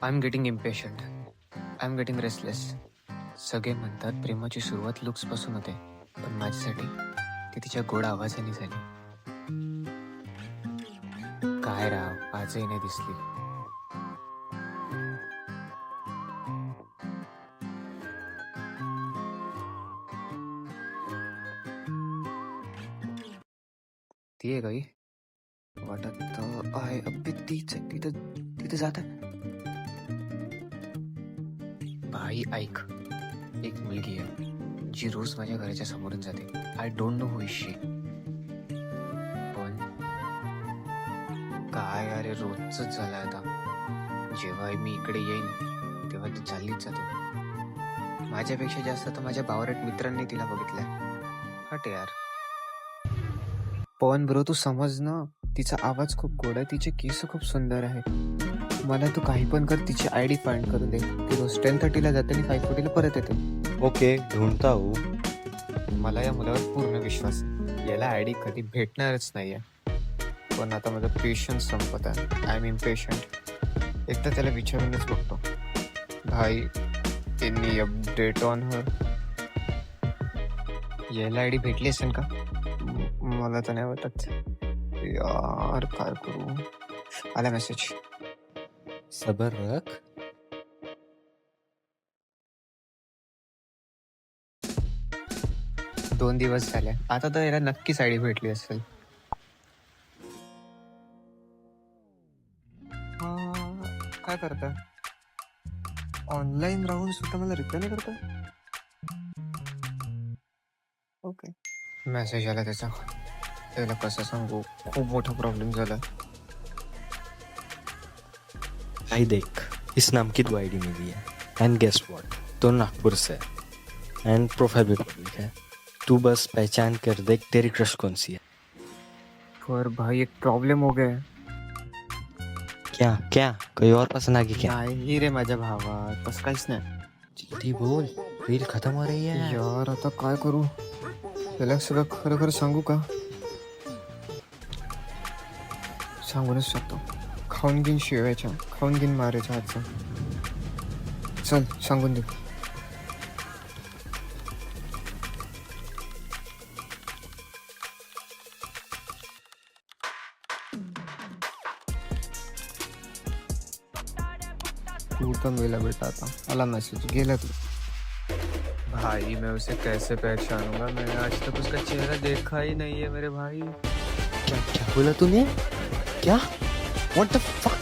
I am getting impatient. I am getting restless. सगळे म्हणतात प्रेमाची सुरुवात लुक्स पासून होते, पण माझ्यासाठी ती तिच्या गोड आवाजाने झाली. काय राव, आजही नाही दिसली. ती आहे काही वाटत आहे. अब्बे तीच आहे. तिथं तिथं जात आहे. भाई ऐक, एक मुलगी आहे जी रोज माझ्या घराच्या समोरून जाते. I don't know who is she. पण काय अरे, रोजच झालं आता. जेव्हा मी इकडे येईन तेव्हा ती चाललीच जाते. माझ्यापेक्षा जास्त तर माझ्या बावरट मित्रांनी तिला बघितलंय. हट यार. पण ब्रो, तू समज ना, तिचा आवाज खूप गोड आहे, तिचे केस खूप सुंदर आहे. मला तू काही पण कर, तिची आयडी फाइंड करून दे. ती रोज 10:30 ला जाते आणि 5:40 ला परत येते. ओके, ढूंढता हूँ. मला या मुलावर पूर्ण विश्वास आहे. याला आयडी कधी भेटणारच नाहीये. पण आता माझं पेशन्स संपत आहे. I am impatient. एकदा त्याला विचारूनच बघतो. भाई, त्यांनी अपडेट ऑन हर. याला आयडी भेटली असेल का? मला तर नाही वाटत यार. काय करू? आला मेसेज. सबर रख. दोन दिवस झाले. आता तर याला नक्कीच आयडी भेटली असेल. काय करता? ऑनलाईन राहून सुद्धा मला रिप्लाय नाही करता. ओके. मेसेज आला त्याचा. त्याला कसं सांगू, खूप मोठा प्रॉब्लेम झाला. आई देख, इस नाम की 2 आईडी मिली है एंड गेस व्हाट, तो नागपुर से है एंड प्रोफाइल भी पब्लिक है. तू बस पहचान कर देख तेरी क्रश कौन सी है. पर भाई, एक प्रॉब्लेम हो गया. क्या क्या कोई और पसंद आ गई क्या? नाही रे माझ्या भावा, तसं काहीच नाही. जल्दी बोल, रील खत्म हो रही है. यार आता काय करू? त्याला सगळं खरं खरं सांगू का? सांगूनच शकतो. खाऊन घेईन शिवायच्या, खाऊन घेईन मारायच्या हातचा. चल सांगून दे. तू तो मेला बेटा. आता आला मेसेज. गेला तू. भाई, मैं उसे कैसे पहचानूंगा? मैंने आज तक उसका चेहरा देखा ही नहीं है मेरे भाई. क्या क्या बोला तूने? क्या? व्हाट द फक?